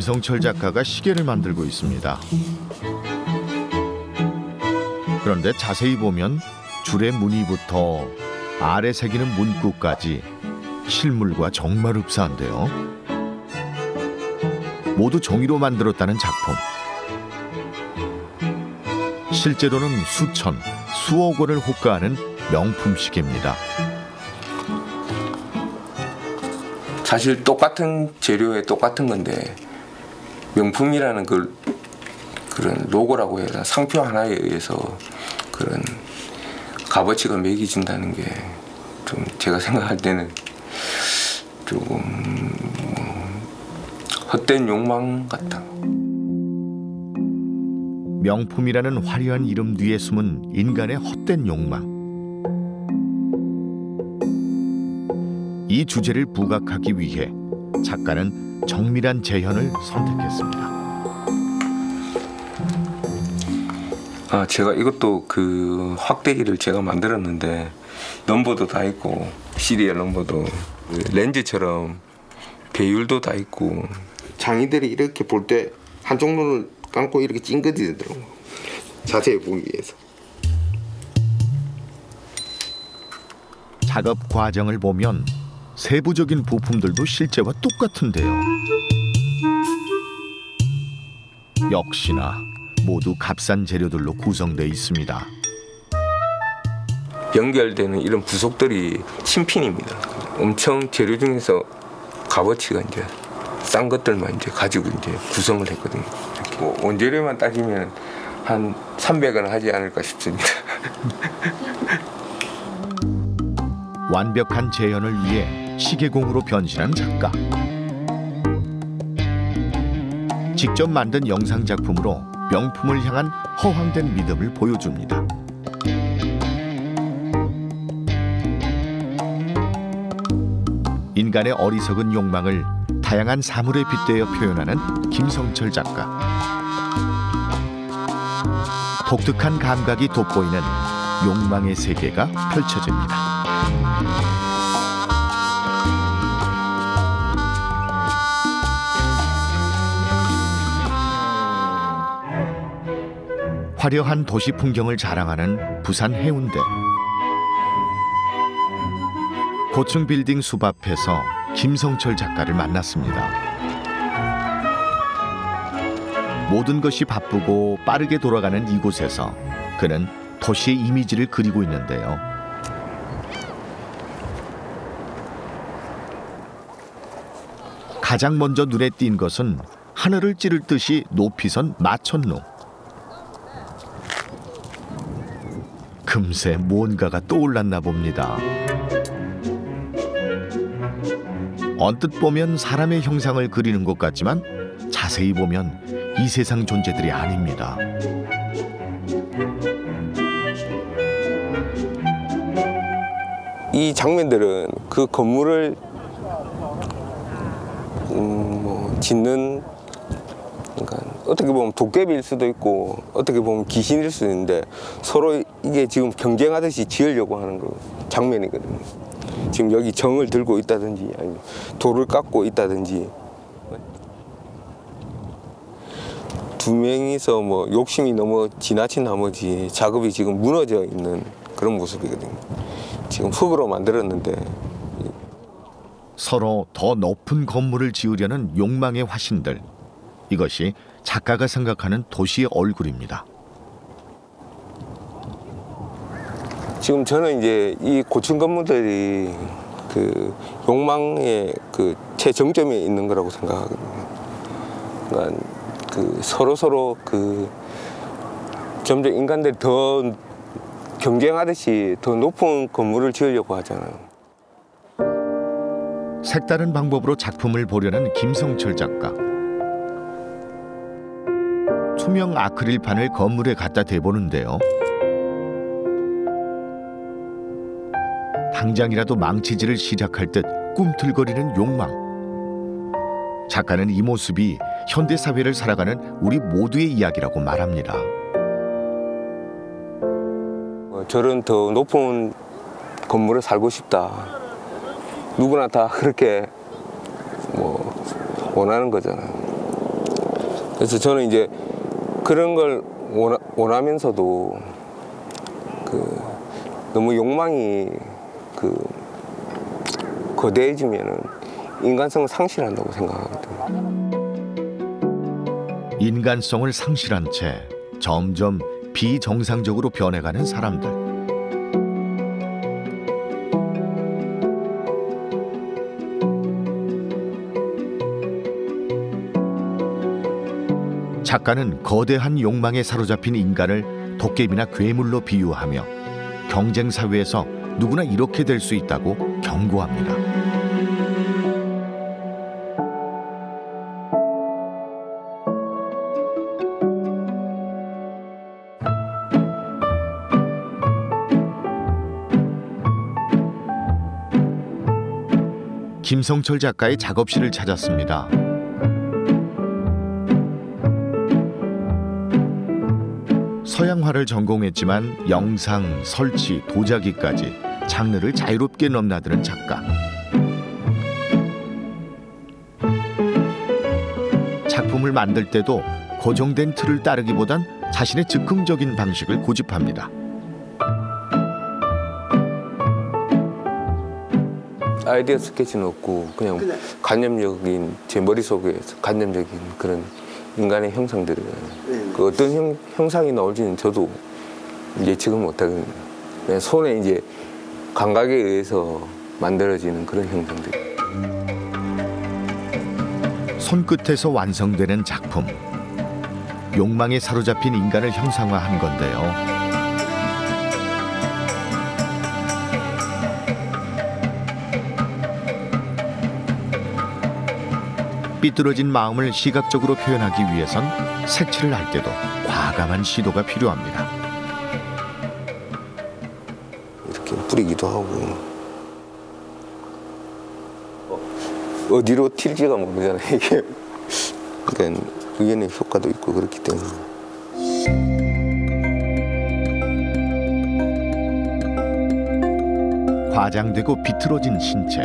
김성철 작가가 시계를 만들고 있습니다. 그런데 자세히 보면 줄의 무늬부터 아래 새기는 문구까지 실물과 정말 흡사한데요. 모두 종이로 만들었다는 작품. 실제로는 수천, 수억 원을 호가하는 명품 시계입니다. 사실 똑같은 재료에 똑같은 건데 명품이라는 그런 로고라고 해야 되나, 상표 하나에 의해서 그런 값어치가 매겨진다는 게 좀 제가 생각할 때는 조금 헛된 욕망 같다. 명품이라는 화려한 이름 뒤에 숨은 인간의 헛된 욕망. 이 주제를 부각하기 위해 작가는 정밀한 재현을 선택했습니다. 제가 이것도 그 확대기를 제가 만들었는데 넘버도 다 있고 시리얼 넘버도 렌즈처럼 배율도 다 있고, 장인들이 이렇게 볼 때 한쪽 눈을 감고 이렇게 찡긋이더라고요. 자세히 보기 위해서. 작업 과정을 보면 세부적인 부품들도 실제와 똑같은데요. 역시나 모두 값싼 재료들로 구성되어 있습니다. 연결되는 이런 부속들이 신핀입니다. 엄청 재료 중에서 값어치가 이제 싼 것들만 이제 가지고 이제 구성을 했거든요. 뭐 원재료만 따지면 한 300원 하지 않을까 싶습니다. 완벽한 재현을 위해 시계공으로 변신한 작가. 직접 만든 영상 작품으로 명품을 향한 허황된 믿음을 보여줍니다. 인간의 어리석은 욕망을 다양한 사물에 빗대어 표현하는 김성철 작가. 독특한 감각이 돋보이는 욕망의 세계가 펼쳐집니다. 화려한 도시 풍경을 자랑하는 부산 해운대. 고층 빌딩 숲 앞에서 김성철 작가를 만났습니다. 모든 것이 바쁘고 빠르게 돌아가는 이곳에서 그는 도시의 이미지를 그리고 있는데요. 가장 먼저 눈에 띈 것은 하늘을 찌를 듯이 높이 선 마천루. 금세 무언가가 떠올랐나 봅니다. 언뜻 보면 사람의 형상을 그리는 것 같지만 자세히 보면 이 세상 존재들이 아닙니다. 이 장면들은 그 건물을 짓는, 그러니까 어떻게 보면 도깨비일 수도 있고 어떻게 보면 귀신일 수도 있는데 서로 이게 지금 경쟁하듯이 지으려고 하는 그 장면이거든요. 지금 여기 정을 들고 있다든지 아니면 돌을 깎고 있다든지, 두 명이서 뭐 욕심이 너무 지나친 나머지 작업이 지금 무너져 있는 그런 모습이거든요. 지금 흙으로 만들었는데 서로 더 높은 건물을 지으려는 욕망의 화신들. 이것이 작가가 생각하는 도시의 얼굴입니다. 지금 저는 이제 이 고층 건물들이 그 욕망의 그 최정점에 있는 거라고 생각하거든요. 그러니까 그 서로 그 점점 인간들이 더 경쟁하듯이 더 높은 건물을 지으려고 하잖아요. 색다른 방법으로 작품을 보려는 김성철 작가. 투명 아크릴판을 건물에 갖다 대보는데요. 당장이라도 망치질을 시작할 듯 꿈틀거리는 욕망. 작가는 이 모습이 현대사회를 살아가는 우리 모두의 이야기라고 말합니다. 저런 더 높은 건물에 살고 싶다. 누구나 다 그렇게 뭐 원하는 거잖아요. 그래서 저는 이제 그런 걸 원하면서도 너무 욕망이 거대해지면은 인간성을 상실한다고 생각하거든요. 인간성을 상실한 채 점점 비정상적으로 변해가는 사람들. 작가는 거대한 욕망에 사로잡힌 인간을 도깨비나 괴물로 비유하며 경쟁 사회에서 누구나 이렇게 될 수 있다고 경고합니다. 김성철 작가의 작업실을 찾았습니다. 서양화를 전공했지만 영상, 설치, 도자기까지 장르를 자유롭게 넘나드는 작가. 작품을 만들 때도 고정된 틀을 따르기보단 자신의 즉흥적인 방식을 고집합니다. 아이디어 스케치는 없고 그냥 관념적인, 제 머릿속에 관념적인 그런 인간의 형상들을 그 어떤 형상이 나올지는 저도 이제 지금 못하거든요. 그냥 손에 이제 감각에 의해서 만들어지는 그런 형상들. 손끝에서 완성되는 작품. 욕망에 사로잡힌 인간을 형상화한 건데요. 삐뚤어진 마음을 시각적으로 표현하기 위해선 색칠을 할 때도 과감한 시도가 필요합니다. 이렇게 뿌리기도 하고 어디로 튈지가 모르잖아요. 이게 그러니까 의견의 효과도 있고 그렇기 때문에. 과장되고 비틀어진 신체.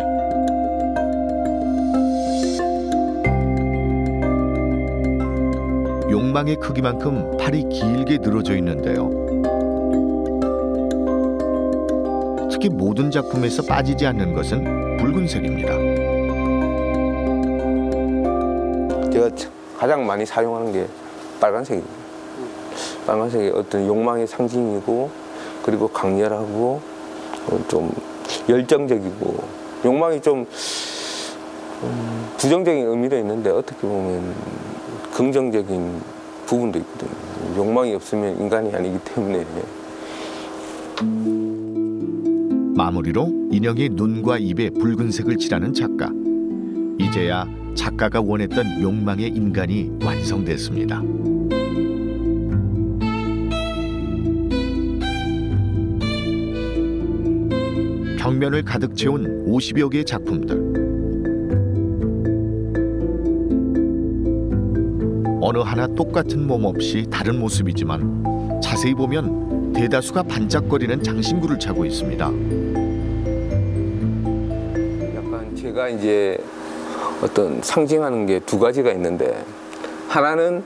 욕망의 크기만큼 팔이 길게 늘어져 있는데요. 특히 모든 작품에서 빠지지 않는 것은 붉은색입니다. 제가 가장 많이 사용하는 게 빨간색입니다. 빨간색이 어떤 욕망의 상징이고 그리고 강렬하고 좀 열정적이고 욕망이 좀 부정적인 의미도 있는데 어떻게 보면 긍정적인 부분도 있거든요. 욕망이 없으면 인간이 아니기 때문에. 마무리로 인형의 눈과 입에 붉은색을 칠하는 작가. 이제야 작가가 원했던 욕망의 인간이 완성됐습니다. 벽면을 가득 채운 50여 개의 작품들. 어느 하나 똑같은 몸 없이 다른 모습이지만 자세히 보면 대다수가 반짝거리는 장신구를 차고 있습니다. 약간 제가 이제 어떤 상징하는 게 두 가지가 있는데 하나는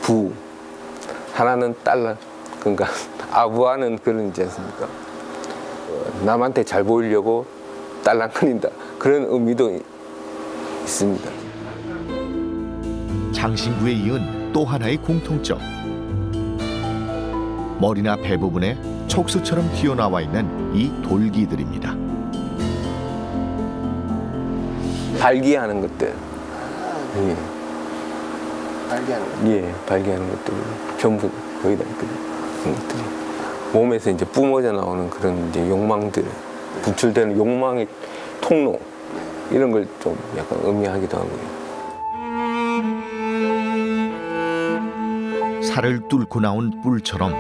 부, 하나는 달러. 그러니까 아부하는 그런 있지 않습니까? 남한테 잘 보이려고 딸랑거린다. 그런 의미도 있습니다. 장신구에 이은 또 하나의 공통점. 머리나 배 부분에 촉수처럼 튀어나와 있는 이 돌기들입니다. 발기하는 것들. 예. 발기하는 것? 예, 발기하는 것들. 전부 거의 다 있거든요. 그런 것들이. 몸에서 이제 뿜어져 나오는 그런 이제 욕망들, 분출되는 욕망의 통로, 이런 걸 좀 약간 의미하기도 하고요. 살을 뚫고 나온 뿔처럼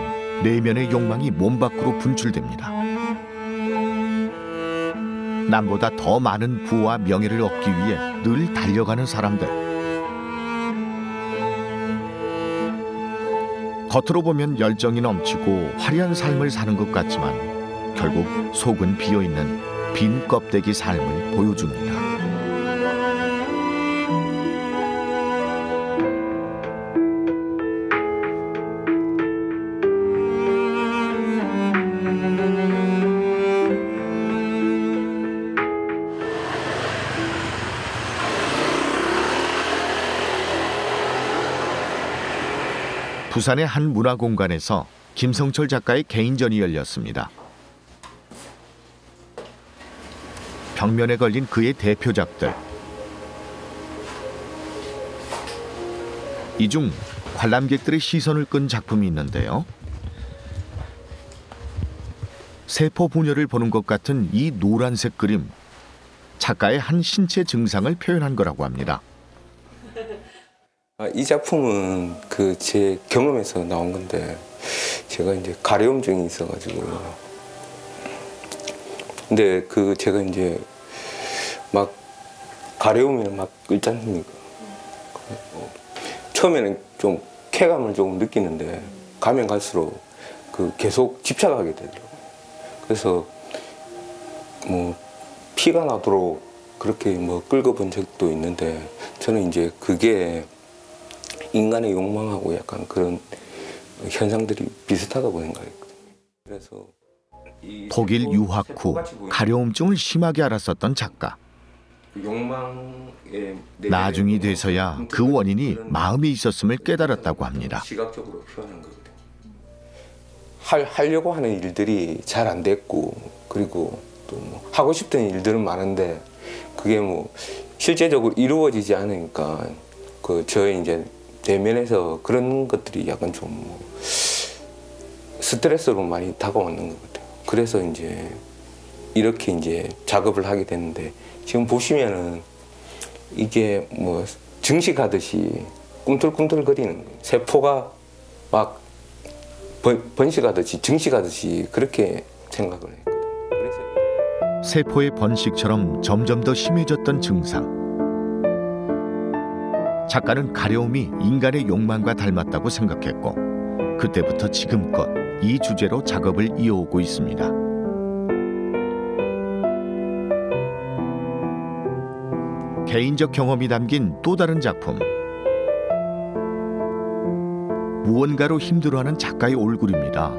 내면의 욕망이 몸 밖으로 분출됩니다. 남보다 더 많은 부와 명예를 얻기 위해 늘 달려가는 사람들. 겉으로 보면 열정이 넘치고 화려한 삶을 사는 것 같지만 결국 속은 비어있는 빈 껍데기 삶을 보여줍니다. 부산의 한 문화공간에서 김성철 작가의 개인전이 열렸습니다. 벽면에 걸린 그의 대표작들. 이 중 관람객들의 시선을 끈 작품이 있는데요. 세포 분열을 보는 것 같은 이 노란색 그림, 작가의 한 신체 증상을 표현한 거라고 합니다. 이 작품은 그 제 경험에서 나온 건데, 제가 이제 가려움증이 있어가지고, 근데 그 제가 이제 막 가려움이 막 끓지 않습니까? 처음에는 좀 쾌감을 조금 느끼는데 가면 갈수록 그 계속 집착하게 되더라고요. 그래서 뭐 피가 나도록 그렇게 뭐 긁어본 적도 있는데, 저는 이제 그게 인간의 욕망하고 약간 그런 현상들이 비슷하다고 생각했거든요. 그래서 독일 유학 후 가려움증을 심하게 앓았었던 작가. 나중이 돼서야 그 원인이 마음에 있었음을 깨달았다고 합니다. 시각적으로 표현한 거거든요. 하려고 하는 일들이 잘 안 됐고, 그리고 또 뭐 하고 싶던 일들은 많은데 그게 뭐 실제적으로 이루어지지 않으니까 그 저의 이제 내면에서 그런 것들이 약간 좀 뭐 스트레스로 많이 다가오는 것 같아요. 그래서 이제 이렇게 이제 작업을 하게 됐는데, 지금 보시면은 이게 뭐 증식하듯이 꿈틀꿈틀거리는 거예요. 세포가 막 번식하듯이 증식하듯이 그렇게 생각을 했거든요. 그래서 세포의 번식처럼 점점 더 심해졌던 증상. 작가는 가려움이 인간의 욕망과 닮았다고 생각했고, 그때부터 지금껏 이 주제로 작업을 이어오고 있습니다. 개인적 경험이 담긴 또 다른 작품. 무언가로 힘들어하는 작가의 얼굴입니다.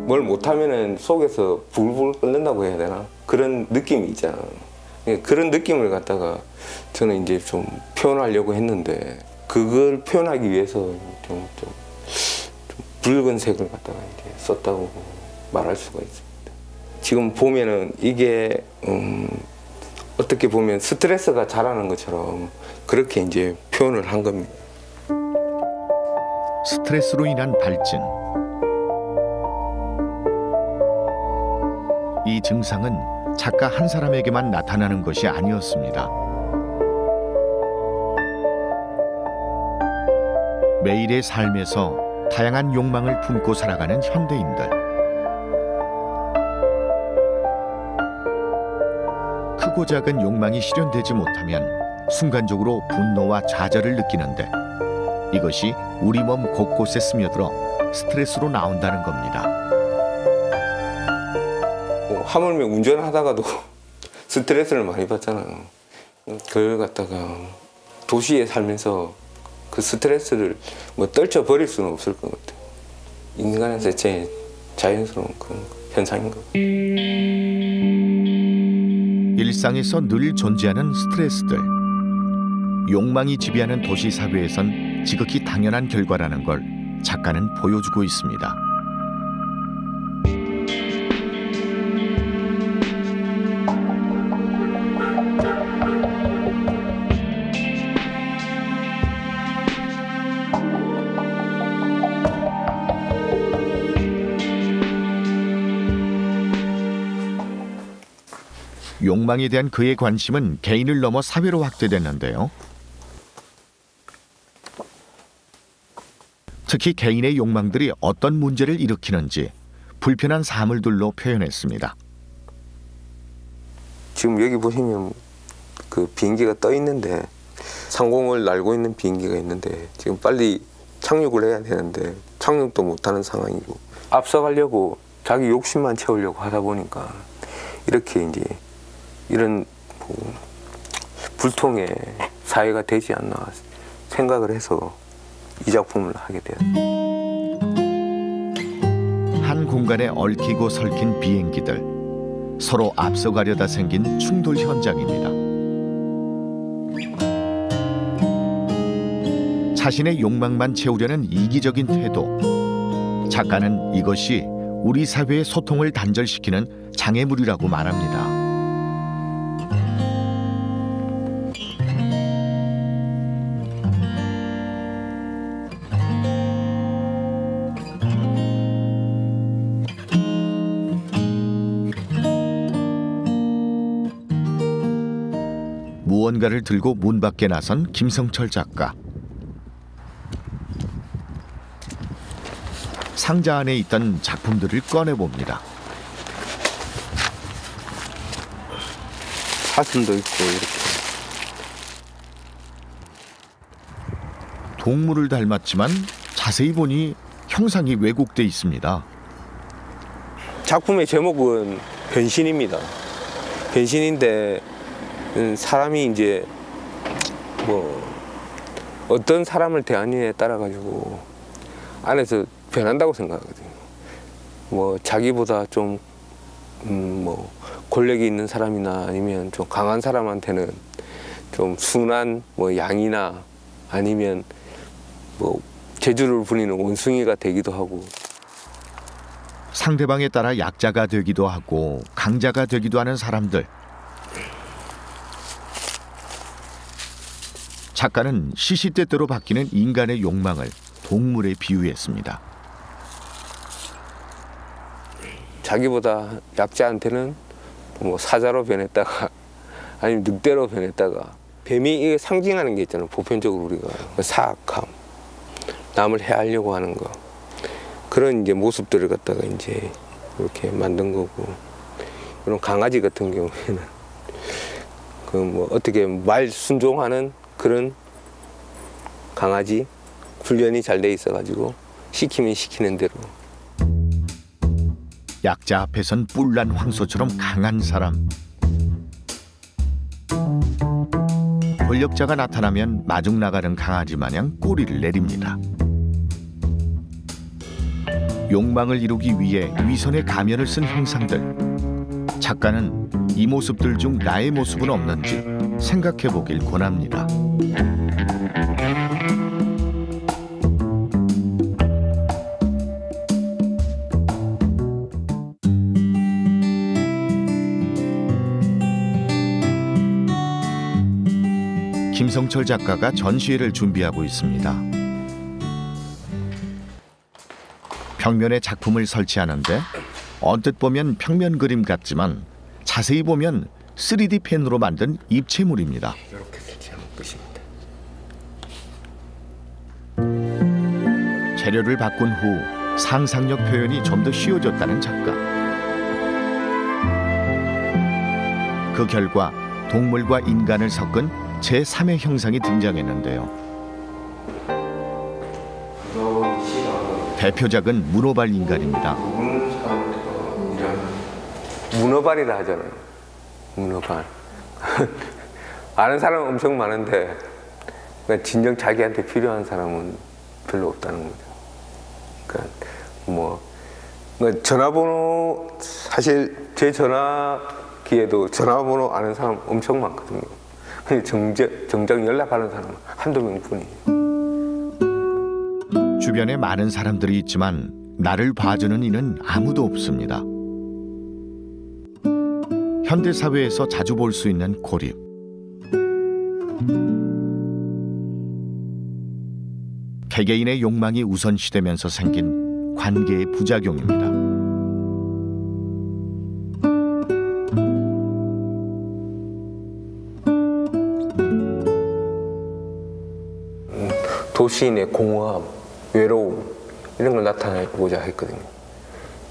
뭘 못하면은 속에서 불불 끓는다고 해야 되나? 그런 느낌이 있잖아. 그런 느낌을 갖다가 저는 이제 좀 표현하려고 했는데, 그걸 표현하기 위해서 좀 붉은색을 갖다가 이제 썼다고 말할 수가 있습니다. 지금 보면은 이게 어떻게 보면 스트레스가 자라는 것처럼 그렇게 이제 표현을 한 겁니다. 스트레스로 인한 발진. 이 증상은 작가 한 사람에게만 나타나는 것이 아니었습니다. 매일의 삶에서 다양한 욕망을 품고 살아가는 현대인들. 크고 작은 욕망이 실현되지 못하면 순간적으로 분노와 좌절을 느끼는데, 이것이 우리 몸 곳곳에 스며들어 스트레스로 나온다는 겁니다. 하물며 운전하다가도 스트레스를 많이 받잖아요. 그걸 갖다가 도시에 살면서 그 스트레스를 뭐 떨쳐버릴 수는 없을 것 같아요. 인간에서 제일 자연스러운 그런 현상인 것 같아요. 일상에서 늘 존재하는 스트레스들. 욕망이 지배하는 도시 사회에선 지극히 당연한 결과라는 걸 작가는 보여주고 있습니다. 욕망에 대한 그의 관심은 개인을 넘어 사회로 확대됐는데요. 특히 개인의 욕망들이 어떤 문제를 일으키는지 불편한 사물들로 표현했습니다. 지금 여기 보시면 그 비행기가 떠 있는데, 상공을 날고 있는 비행기가 있는데 지금 빨리 착륙을 해야 되는데 착륙도 못하는 상황이고, 앞서가려고 자기 욕심만 채우려고 하다 보니까 이렇게 이제 이런 뭐 불통의 사회가 되지 않나 생각을 해서 이 작품을 하게 되었습니다. 한 공간에 얽히고 설킨 비행기들. 서로 앞서가려다 생긴 충돌 현장입니다. 자신의 욕망만 채우려는 이기적인 태도. 작가는 이것이 우리 사회의 소통을 단절시키는 장애물이라고 말합니다. 무언가를 들고 문 밖에 나선 김성철 작가. 상자 안에 있던 작품들을 꺼내봅니다. 사슴도 있고 이렇게. 동물을 닮았지만 자세히 보니 형상이 왜곡돼 있습니다. 작품의 제목은 변신입니다. 변신인데 사람이 이제 뭐 어떤 사람을 대하느냐에 따라 가지고 안에서 변한다고 생각하거든요. 뭐 자기보다 좀 뭐 권력이 있는 사람이나 아니면 좀 강한 사람한테는 좀 순한 뭐 양이나 아니면 뭐 재주를 부리는 원숭이가 되기도 하고, 상대방에 따라 약자가 되기도 하고 강자가 되기도 하는 사람들. 작가는 시시때때로 바뀌는 인간의 욕망을 동물에 비유했습니다. 자기보다 약자한테는 뭐 사자로 변했다가 아니면 늑대로 변했다가, 뱀이 이게 상징하는 게 있잖아요. 보편적으로 우리가 사악함, 남을 해하려고 하는 거, 그런 이제 모습들을 갖다가 이제 이렇게 만든 거고, 이런 강아지 같은 경우에는 그 뭐 어떻게 말 순종하는 그런 강아지, 훈련이 잘 돼 있어 가지고 시키면 시키는 대로. 약자 앞에선 뿔난 황소처럼 강한 사람. 권력자가 나타나면 마중 나가는 강아지 마냥 꼬리를 내립니다. 욕망을 이루기 위해 위선의 가면을 쓴 형상들. 작가는 이 모습들 중 나의 모습은 없는지 생각해 보길 권합니다. 김성철 작가가 전시회를 준비하고 있습니다. 벽면에 작품을 설치하는데 언뜻 보면 평면 그림 같지만 자세히 보면 3D 펜으로 만든 입체물입니다. 이렇게 설치하는 것입니다. 재료를 바꾼 후 상상력 표현이 좀 더 쉬워졌다는 작가. 그 결과 동물과 인간을 섞은 제3의 형상이 등장했는데요. 대표작은 문어발 인간입니다. 문어발이라 하잖아요. 문어발. 아는 사람은 엄청 많은데 진정 자기한테 필요한 사람은 별로 없다는 거죠. 그러니까 뭐 전화번호, 사실 제 전화기에도 전화번호 아는 사람 엄청 많거든요. 근데 정작 연락하는 사람은 한두 명뿐이에요. 주변에 많은 사람들이 있지만 나를 봐주는 이는 아무도 없습니다. 현대 사회에서 자주 볼 수 있는 고립. 개개인의 욕망이 우선시되면서 생긴 관계의 부작용입니다. 도시인의 공허함, 외로움 이런 걸 나타내고자 했거든요.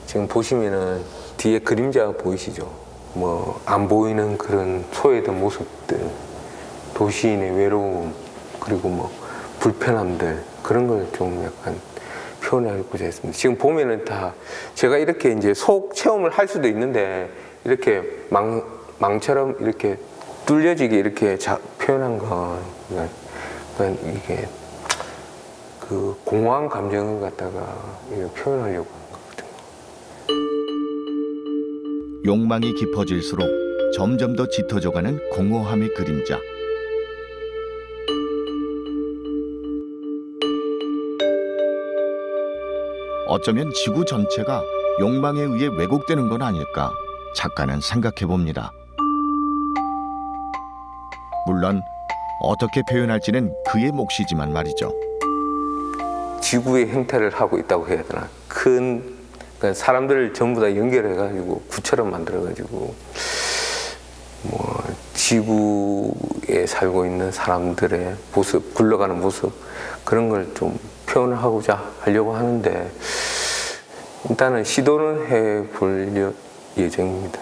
지금 보시면은 뒤에 그림자 보이시죠? 뭐 안 보이는 그런 소외된 모습들, 도시인의 외로움, 그리고 뭐 불편함들, 그런 걸 좀 약간 표현하고자 했습니다. 지금 보면은 다 제가 이렇게 이제 속 체험을 할 수도 있는데 이렇게 망처럼 이렇게 뚫려지게 이렇게 표현한 건 이게 그 공허한 감정을 갖다가 표현하려고 하는 거거든요. 욕망이 깊어질수록 점점 더 짙어져가는 공허함의 그림자. 어쩌면 지구 전체가 욕망에 의해 왜곡되는 건 아닐까 작가는 생각해 봅니다. 물론 어떻게 표현할지는 그의 몫이지만 말이죠. 지구의 형태를 하고 있다고 해야 되나? 그러니까 사람들을 전부 다 연결해가지고 구처럼 만들어가지고 뭐 지구에 살고 있는 사람들의 모습, 굴러가는 모습 그런 걸 좀 표현을 하려고 하는데 일단은 시도는 해볼 예정입니다.